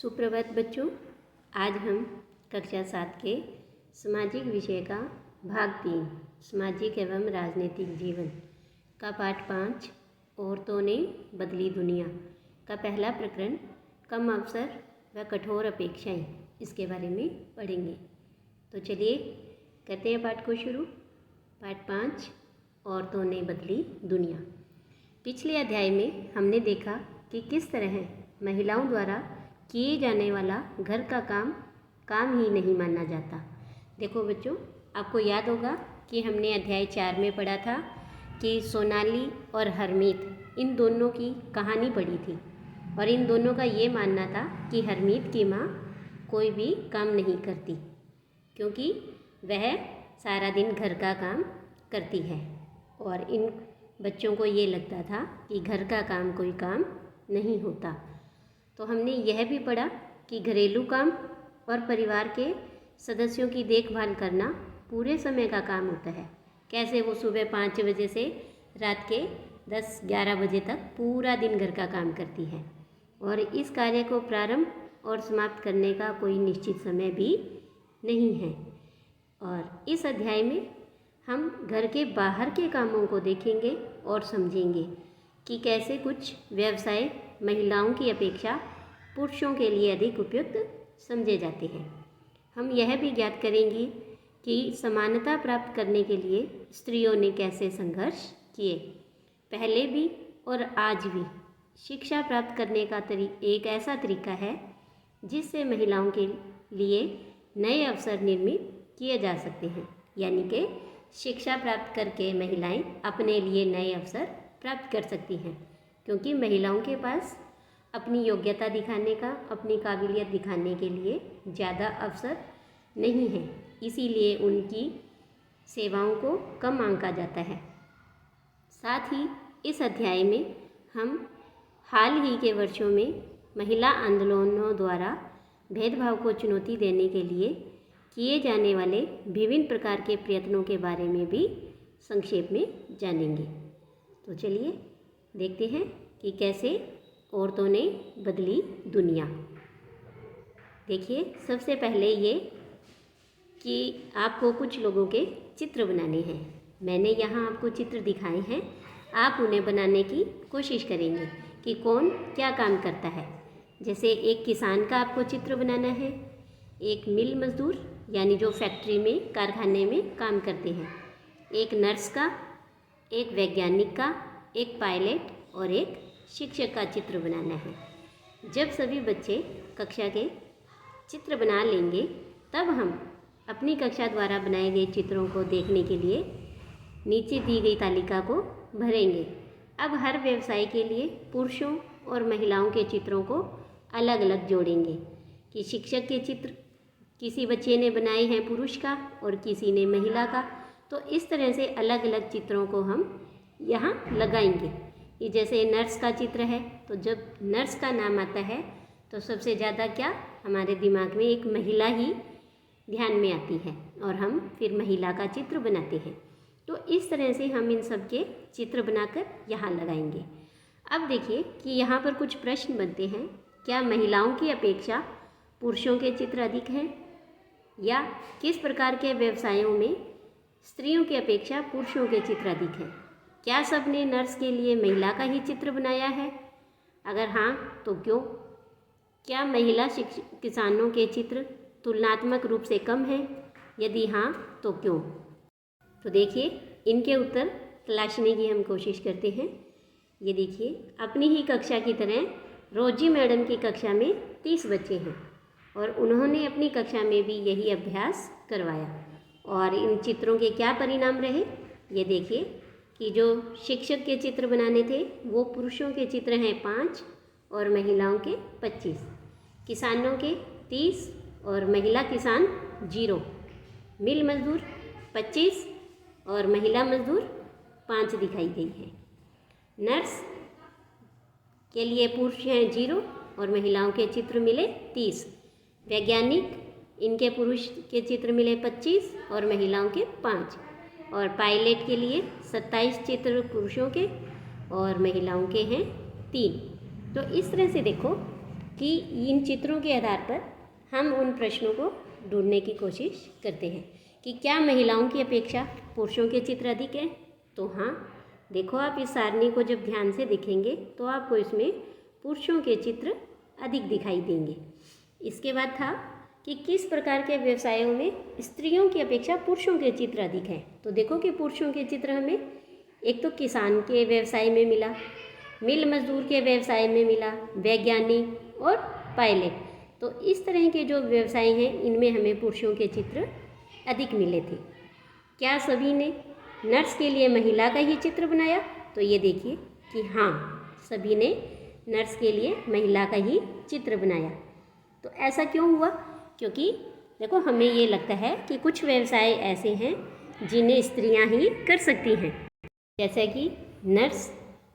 सुप्रभात बच्चों, आज हम कक्षा 7 के सामाजिक विषय का भाग 3 सामाजिक एवं राजनीतिक जीवन का पाठ 5 औरतों ने बदली दुनिया का पहला प्रकरण कम अवसर व कठोर अपेक्षाएं इसके बारे में पढ़ेंगे। तो चलिए करते हैं पाठ को शुरू। पाठ 5 औरतों ने बदली दुनिया। पिछले अध्याय में हमने देखा कि किस तरह महिलाओं द्वारा किए जाने वाला घर का काम ही नहीं माना जाता। देखो बच्चों, आपको याद होगा कि हमने अध्याय 4 में पढ़ा था कि सोनाली और हरमीत इन दोनों की कहानी पढ़ी थी और इन दोनों का ये मानना था कि हरमीत की माँ कोई भी काम नहीं करती क्योंकि वह सारा दिन घर का काम करती है और इन बच्चों को ये लगता था कि घर का काम कोई काम नहीं होता। तो हमने यह भी पढ़ा कि घरेलू काम और परिवार के सदस्यों की देखभाल करना पूरे समय का काम होता है। कैसे वो सुबह 5 बजे से रात के 10-11 बजे तक पूरा दिन घर का काम करती है और इस कार्य को प्रारंभ और समाप्त करने का कोई निश्चित समय भी नहीं है। और इस अध्याय में हम घर के बाहर के कामों को देखेंगे और समझेंगे कि कैसे कुछ व्यवसाय महिलाओं की अपेक्षा पुरुषों के लिए अधिक उपयुक्त समझे जाते हैं। हम यह भी ज्ञात करेंगे कि समानता प्राप्त करने के लिए स्त्रियों ने कैसे संघर्ष किए। पहले भी और आज भी शिक्षा प्राप्त करने का एक ऐसा तरीका है जिससे महिलाओं के लिए नए अवसर निर्मित किए जा सकते हैं। यानी कि शिक्षा प्राप्त करके महिलाएं अपने लिए नए अवसर प्राप्त कर सकती हैं क्योंकि महिलाओं के पास अपनी योग्यता दिखाने का, अपनी काबिलियत दिखाने के लिए ज़्यादा अवसर नहीं है, इसीलिए उनकी सेवाओं को कम आंका जाता है। साथ ही इस अध्याय में हम हाल ही के वर्षों में महिला आंदोलनों द्वारा भेदभाव को चुनौती देने के लिए किए जाने वाले विभिन्न प्रकार के प्रयत्नों के बारे में भी संक्षेप में जानेंगे। तो चलिए देखते हैं कि कैसे औरतों ने बदली दुनिया। देखिए, सबसे पहले ये कि आपको कुछ लोगों के चित्र बनाने हैं। मैंने यहाँ आपको चित्र दिखाए हैं, आप उन्हें बनाने की कोशिश करेंगे कि कौन क्या काम करता है। जैसे एक किसान का आपको चित्र बनाना है, एक मिल मजदूर यानी जो फैक्ट्री में, कारखाने में काम करते हैं, एक नर्स का, एक वैज्ञानिक का, एक पायलट और एक शिक्षक का चित्र बनाना है। जब सभी बच्चे कक्षा के चित्र बना लेंगे तब हम अपनी कक्षा द्वारा बनाए गए चित्रों को देखने के लिए नीचे दी गई तालिका को भरेंगे। अब हर व्यवसाय के लिए पुरुषों और महिलाओं के चित्रों को अलग अलग जोड़ेंगे कि शिक्षक के चित्र किसी बच्चे ने बनाए हैं पुरुष का और किसी ने महिला का। तो इस तरह से अलग अलग चित्रों को हम यहाँ लगाएंगे। ये जैसे नर्स का चित्र है तो जब नर्स का नाम आता है तो सबसे ज़्यादा क्या हमारे दिमाग में एक महिला ही ध्यान में आती है और हम फिर महिला का चित्र बनाते हैं। तो इस तरह से हम इन सब के चित्र बनाकर यहाँ लगाएंगे। अब देखिए कि यहाँ पर कुछ प्रश्न बनते हैं। क्या महिलाओं की अपेक्षा पुरुषों के चित्र अधिक हैं या किस प्रकार के व्यवसायों में स्त्रियों की अपेक्षा पुरुषों के चित्र अधिक हैं? क्या सबने नर्स के लिए महिला का ही चित्र बनाया है? अगर हाँ तो क्यों? क्या महिला किसानों के चित्र तुलनात्मक रूप से कम हैं? यदि हाँ तो क्यों? तो देखिए, इनके उत्तर तलाशने की हम कोशिश करते हैं। ये देखिए, अपनी ही कक्षा की तरह रोजी मैडम की कक्षा में 30 बच्चे हैं और उन्होंने अपनी कक्षा में भी यही अभ्यास करवाया। और इन चित्रों के क्या परिणाम रहे? ये देखिए कि जो शिक्षक के चित्र बनाने थे वो पुरुषों के चित्र हैं 5 और महिलाओं के 25, किसानों के 30 और महिला किसान 0, मिल मजदूर 25 और महिला मजदूर 5 दिखाई गई है। नर्स के लिए पुरुष हैं 0 और महिलाओं के चित्र मिले 30, वैज्ञानिक इनके पुरुष के चित्र मिले 25 और महिलाओं के 5, और पायलट के लिए 27 चित्र पुरुषों के और महिलाओं के हैं 3। तो इस तरह से देखो कि इन चित्रों के आधार पर हम उन प्रश्नों को ढूंढने की कोशिश करते हैं कि क्या महिलाओं की अपेक्षा पुरुषों के चित्र अधिक हैं। तो हाँ, देखो आप इस सारणी को जब ध्यान से देखेंगे तो आपको इसमें पुरुषों के चित्र अधिक दिखाई देंगे। इसके बाद था कि किस प्रकार के व्यवसायों में स्त्रियों की अपेक्षा पुरुषों के चित्र अधिक हैं। तो देखो कि पुरुषों के चित्र हमें एक तो किसान के व्यवसाय में मिला, मिल मजदूर के व्यवसाय में मिला, वैज्ञानिक और पायलट। तो इस तरह के जो व्यवसाय हैं इनमें हमें पुरुषों के चित्र अधिक मिले थे। क्या सभी ने नर्स के लिए महिला का ही चित्र बनाया? तो ये देखिए कि हाँ, सभी ने नर्स के लिए महिला का ही चित्र बनाया। तो ऐसा क्यों हुआ? क्योंकि देखो हमें ये लगता है कि कुछ व्यवसाय ऐसे हैं जिन्हें स्त्रियां ही कर सकती हैं, जैसे कि नर्स।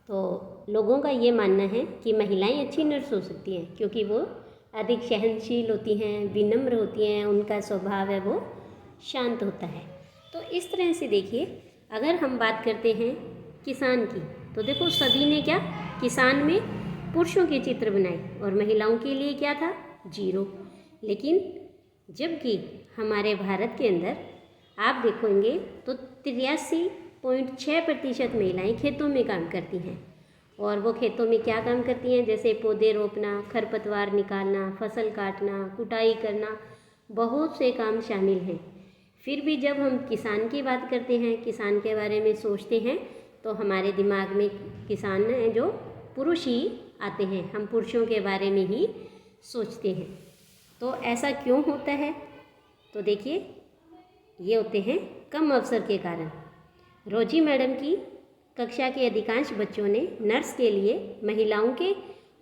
तो लोगों का ये मानना है कि महिलाएं अच्छी नर्स हो सकती हैं क्योंकि वो अधिक सहनशील होती हैं, विनम्र होती हैं, उनका स्वभाव है वो शांत होता है। तो इस तरह से देखिए, अगर हम बात करते हैं किसान की, तो देखो सभी ने क्या किसान में पुरुषों के चित्र बनाए और महिलाओं के लिए क्या था? 0। लेकिन जबकि हमारे भारत के अंदर आप देखेंगे तो 83.6% महिलाएं खेतों में काम करती हैं। और वो खेतों में क्या काम करती हैं? जैसे पौधे रोपना, खरपतवार निकालना, फसल काटना, कुटाई करना, बहुत से काम शामिल हैं। फिर भी जब हम किसान की बात करते हैं, किसान के बारे में सोचते हैं, तो हमारे दिमाग में किसान हैं जो पुरुष ही आते हैं, हम पुरुषों के बारे में ही सोचते हैं। तो ऐसा क्यों होता है? तो देखिए, ये होते हैं कम अवसर के कारण। रोजी मैडम की कक्षा के अधिकांश बच्चों ने नर्स के लिए महिलाओं के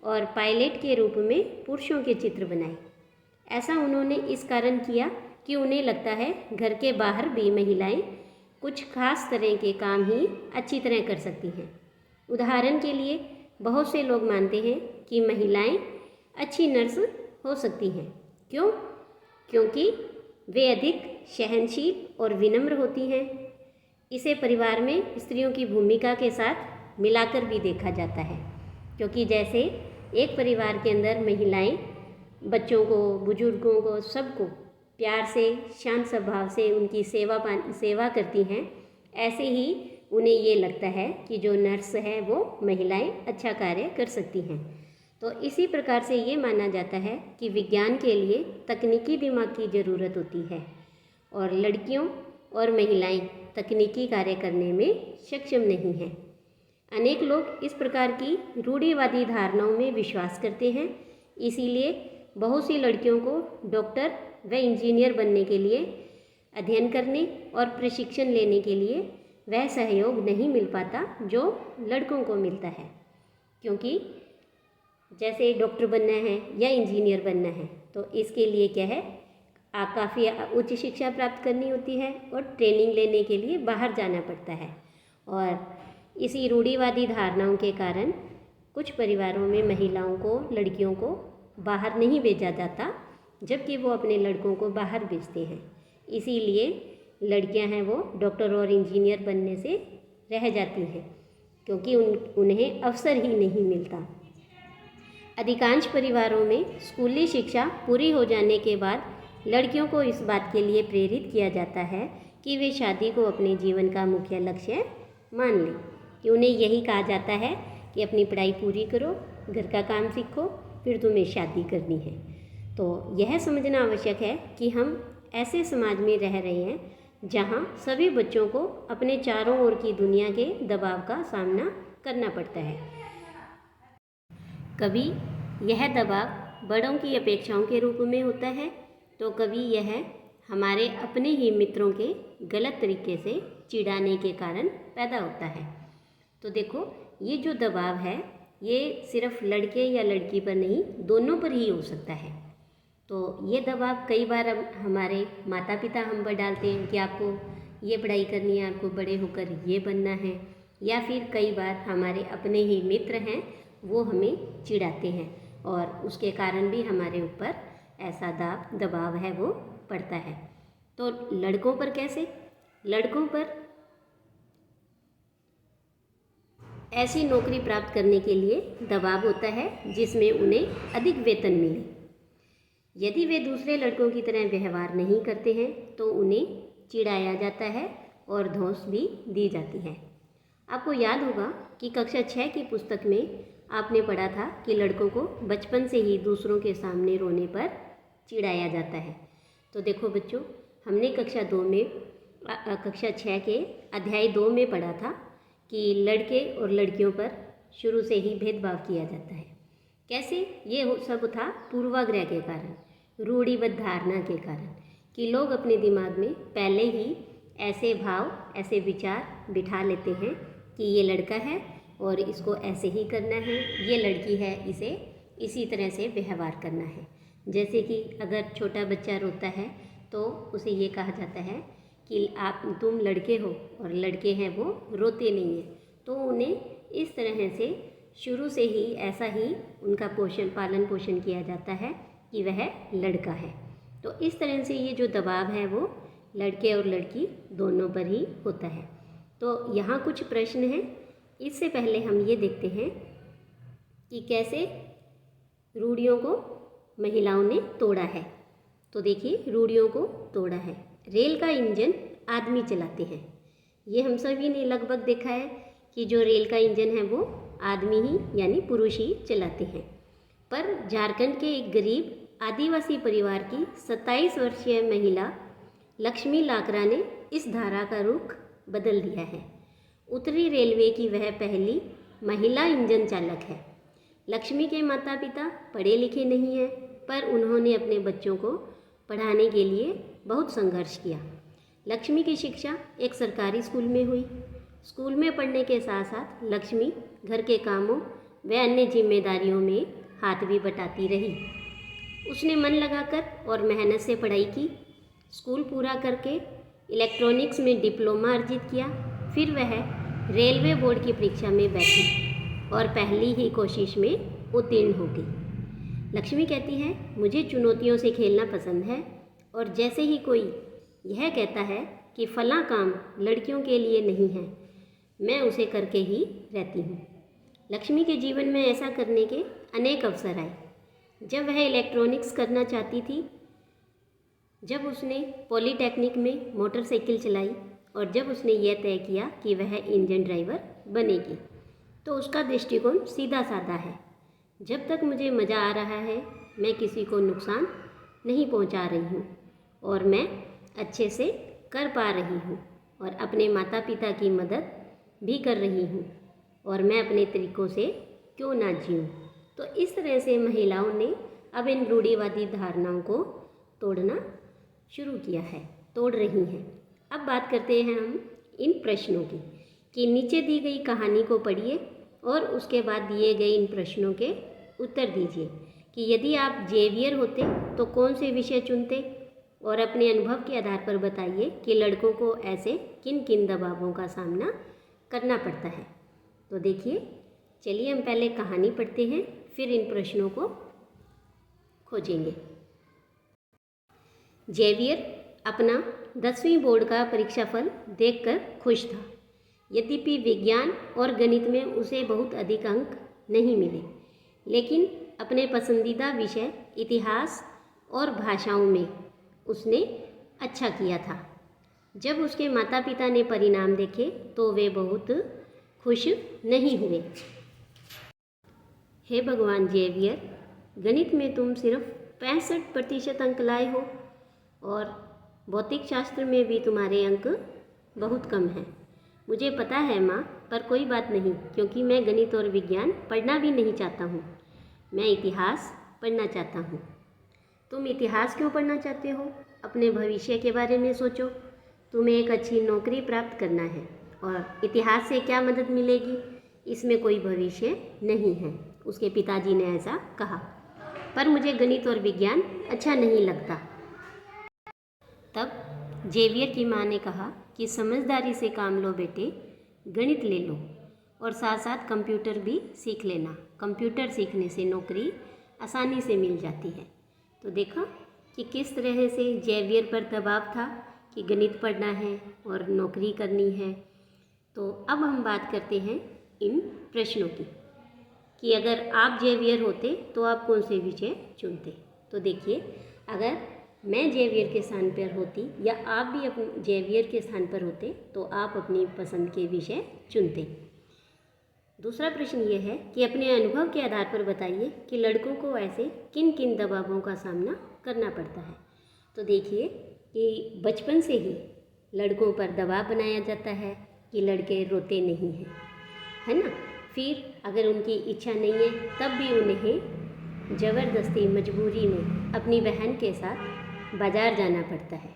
और पायलट के रूप में पुरुषों के चित्र बनाए। ऐसा उन्होंने इस कारण किया कि उन्हें लगता है घर के बाहर भी महिलाएं कुछ खास तरह के काम ही अच्छी तरह कर सकती हैं। उदाहरण के लिए बहुत से लोग मानते हैं कि महिलाएं अच्छी नर्स हो सकती हैं। क्यों? क्योंकि वे अधिक सहनशील और विनम्र होती हैं। इसे परिवार में स्त्रियों की भूमिका के साथ मिलाकर भी देखा जाता है, क्योंकि जैसे एक परिवार के अंदर महिलाएं बच्चों को, बुजुर्गों को, सबको प्यार से, शांत स्वभाव से उनकी सेवा करती हैं, ऐसे ही उन्हें ये लगता है कि जो नर्स है वो महिलाएं अच्छा कार्य कर सकती हैं। तो इसी प्रकार से ये माना जाता है कि विज्ञान के लिए तकनीकी दिमाग की ज़रूरत होती है और लड़कियों और महिलाएं तकनीकी कार्य करने में सक्षम नहीं हैं। अनेक लोग इस प्रकार की रूढ़िवादी धारणाओं में विश्वास करते हैं, इसीलिए बहुत सी लड़कियों को डॉक्टर व इंजीनियर बनने के लिए अध्ययन करने और प्रशिक्षण लेने के लिए वह सहयोग नहीं मिल पाता जो लड़कों को मिलता है। क्योंकि जैसे डॉक्टर बनना है या इंजीनियर बनना है तो इसके लिए क्या है, काफ़ी उच्च शिक्षा प्राप्त करनी होती है और ट्रेनिंग लेने के लिए बाहर जाना पड़ता है। और इसी रूढ़िवादी धारणाओं के कारण कुछ परिवारों में महिलाओं को, लड़कियों को बाहर नहीं भेजा जाता, जबकि वो अपने लड़कों को बाहर भेजते हैं। इसीलिए लड़कियां हैं वो डॉक्टर और इंजीनियर बनने से रह जाती हैं, क्योंकि उन्हें अवसर ही नहीं मिलता। अधिकांश परिवारों में स्कूली शिक्षा पूरी हो जाने के बाद लड़कियों को इस बात के लिए प्रेरित किया जाता है कि वे शादी को अपने जीवन का मुख्य लक्ष्य मान लें। कि उन्हें यही कहा जाता है कि अपनी पढ़ाई पूरी करो, घर का काम सीखो, फिर तुम्हें शादी करनी है। तो यह समझना आवश्यक है कि हम ऐसे समाज में रह रहे हैं जहां सभी बच्चों को अपने चारों ओर की दुनिया के दबाव का सामना करना पड़ता है। कभी यह दबाव बड़ों की अपेक्षाओं के रूप में होता है, तो कभी यह हमारे अपने ही मित्रों के गलत तरीके से चिढ़ाने के कारण पैदा होता है। तो देखो, ये जो दबाव है ये सिर्फ लड़के या लड़की पर नहीं, दोनों पर ही हो सकता है। तो ये दबाव कई बार हमारे माता पिता हम पर डालते हैं कि आपको ये पढ़ाई करनी है, आपको बड़े होकर ये बनना है, या फिर कई बार हमारे अपने ही मित्र हैं वो हमें चिढ़ाते हैं और उसके कारण भी हमारे ऊपर ऐसा दबाव है वो पड़ता है। तो लड़कों पर कैसे? लड़कों पर ऐसी नौकरी प्राप्त करने के लिए दबाव होता है जिसमें उन्हें अधिक वेतन मिले। यदि वे दूसरे लड़कों की तरह व्यवहार नहीं करते हैं तो उन्हें चिढ़ाया जाता है और धौंस भी दी जाती है। आपको याद होगा कि कक्षा 6 की पुस्तक में आपने पढ़ा था कि लड़कों को बचपन से ही दूसरों के सामने रोने पर चिढ़ाया जाता है। तो देखो बच्चों, हमने कक्षा 6 के अध्याय 2 में पढ़ा था कि लड़के और लड़कियों पर शुरू से ही भेदभाव किया जाता है। कैसे? ये सब था पूर्वाग्रह के कारण, रूढ़िबद्ध धारणा के कारण, कि लोग अपने दिमाग में पहले ही ऐसे भाव, ऐसे विचार बिठा लेते हैं कि ये लड़का है और इसको ऐसे ही करना है, ये लड़की है, इसे इसी तरह से व्यवहार करना है। जैसे कि अगर छोटा बच्चा रोता है तो उसे ये कहा जाता है कि तुम लड़के हो और लड़के हैं वो रोते नहीं हैं। तो उन्हें इस तरह से शुरू से ही ऐसा ही उनका पालन पोषण किया जाता है कि वह लड़का है। तो इस तरह से ये जो दबाव है वो लड़के और लड़की दोनों पर ही होता है। तो यहाँ कुछ प्रश्न हैं। इससे पहले हम ये देखते हैं कि कैसे रूढ़ियों को महिलाओं ने तोड़ा है। तो देखिए, रूढ़ियों को तोड़ा है। रेल का इंजन आदमी चलाते हैं। ये हम सभी ने लगभग देखा है कि जो रेल का इंजन है वो आदमी ही यानी पुरुष ही चलाते हैं। पर झारखंड के एक गरीब आदिवासी परिवार की 27 वर्षीय महिला लक्ष्मी लाकरा ने इस धारा का रुख बदल दिया है। उत्तरी रेलवे की वह पहली महिला इंजन चालक है। लक्ष्मी के माता पिता पढ़े लिखे नहीं हैं, पर उन्होंने अपने बच्चों को पढ़ाने के लिए बहुत संघर्ष किया। लक्ष्मी की शिक्षा एक सरकारी स्कूल में हुई। स्कूल में पढ़ने के साथ साथ लक्ष्मी घर के कामों व अन्य जिम्मेदारियों में हाथ भी बटाती रही। उसने मन लगाकर और मेहनत से पढ़ाई की। स्कूल पूरा करके इलेक्ट्रॉनिक्स में डिप्लोमा अर्जित किया। फिर वह रेलवे बोर्ड की परीक्षा में बैठी और पहली ही कोशिश में उत्तीर्ण हो गई। लक्ष्मी कहती है, मुझे चुनौतियों से खेलना पसंद है और जैसे ही कोई यह कहता है कि फलां काम लड़कियों के लिए नहीं है, मैं उसे करके ही रहती हूँ। लक्ष्मी के जीवन में ऐसा करने के अनेक अवसर आए। जब वह इलेक्ट्रॉनिक्स करना चाहती थी, जब उसने पॉलीटेक्निक में मोटरसाइकिल चलाई और जब उसने यह तय किया कि वह इंजन ड्राइवर बनेगी, तो उसका दृष्टिकोण सीधा साधा है। जब तक मुझे मज़ा आ रहा है, मैं किसी को नुकसान नहीं पहुंचा रही हूं और मैं अच्छे से कर पा रही हूं और अपने माता पिता की मदद भी कर रही हूं और मैं अपने तरीक़ों से क्यों ना जीऊँ। तो इस तरह से महिलाओं ने अब इन रूढ़िवादी धारणाओं को तोड़ना शुरू किया है, तोड़ रही हैं। अब बात करते हैं हम इन प्रश्नों की, कि नीचे दी गई कहानी को पढ़िए और उसके बाद दिए गए इन प्रश्नों के उत्तर दीजिए कि यदि आप जेवियर होते तो कौन से विषय चुनते, और अपने अनुभव के आधार पर बताइए कि लड़कों को ऐसे किन किन दबावों का सामना करना पड़ता है। तो देखिए, चलिए हम पहले कहानी पढ़ते हैं, फिर इन प्रश्नों को खोजेंगे। जेवियर अपना 10वीं बोर्ड का परीक्षाफल देखकर खुश था। यद्यपि विज्ञान और गणित में उसे बहुत अधिक अंक नहीं मिले, लेकिन अपने पसंदीदा विषय इतिहास और भाषाओं में उसने अच्छा किया था। जब उसके माता पिता ने परिणाम देखे तो वे बहुत खुश नहीं हुए। हे भगवान जेवियर, गणित में तुम सिर्फ 65% अंक लाए हो और भौतिक शास्त्र में भी तुम्हारे अंक बहुत कम हैं। मुझे पता है माँ, पर कोई बात नहीं, क्योंकि मैं गणित और विज्ञान पढ़ना भी नहीं चाहता हूँ। मैं इतिहास पढ़ना चाहता हूँ। तुम इतिहास क्यों पढ़ना चाहते हो? अपने भविष्य के बारे में सोचो। तुम्हें एक अच्छी नौकरी प्राप्त करना है और इतिहास से क्या मदद मिलेगी? इसमें कोई भविष्य नहीं है। उसके पिताजी ने ऐसा कहा। पर मुझे गणित और विज्ञान अच्छा नहीं लगता। तब जेवियर की माँ ने कहा कि समझदारी से काम लो बेटे, गणित ले लो और साथ साथ कंप्यूटर भी सीख लेना। कंप्यूटर सीखने से नौकरी आसानी से मिल जाती है। तो देखा कि किस तरह से जेवियर पर दबाव था कि गणित पढ़ना है और नौकरी करनी है। तो अब हम बात करते हैं इन प्रश्नों की कि अगर आप जेवियर होते तो आप कौन से विषय चुनते। तो देखिए, अगर मैं जेवियर के स्थान पर होती या आप भी अपने जेवियर के स्थान पर होते तो आप अपनी पसंद के विषय चुनते। दूसरा प्रश्न ये है कि अपने अनुभव के आधार पर बताइए कि लड़कों को ऐसे किन किन दबावों का सामना करना पड़ता है। तो देखिए कि बचपन से ही लड़कों पर दबाव बनाया जाता है कि लड़के रोते नहीं हैं, है ना। फिर अगर उनकी इच्छा नहीं है तब भी उन्हें ज़बरदस्ती मजबूरी में अपनी बहन के साथ बाज़ार जाना पड़ता है।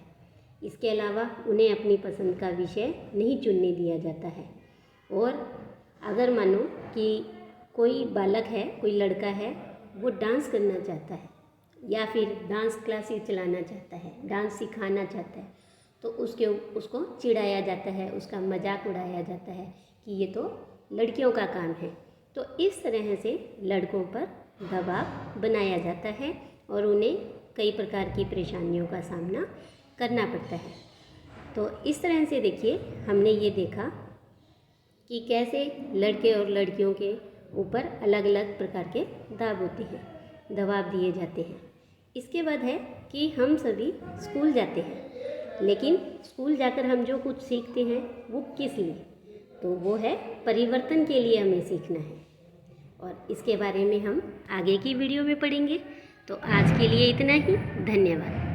इसके अलावा उन्हें अपनी पसंद का विषय नहीं चुनने दिया जाता है। और अगर मानो कि कोई बालक है, कोई लड़का है, वो डांस करना चाहता है या फिर डांस क्लासेस चलाना चाहता है, डांस सिखाना चाहता है, तो उसको चिढ़ाया जाता है, उसका मजाक उड़ाया जाता है कि ये तो लड़कियों का काम है। तो इस तरह से लड़कों पर दबाव बनाया जाता है और उन्हें कई प्रकार की परेशानियों का सामना करना पड़ता है। तो इस तरह से देखिए, हमने ये देखा कि कैसे लड़के और लड़कियों के ऊपर अलग अलग प्रकार के दबाव दिए जाते हैं। इसके बाद है कि हम सभी स्कूल जाते हैं, लेकिन स्कूल जाकर हम जो कुछ सीखते हैं वो किस लिए, तो वो है परिवर्तन के लिए हमें सीखना है। और इसके बारे में हम आगे की वीडियो में पढ़ेंगे। तो आज के लिए इतना ही। धन्यवाद।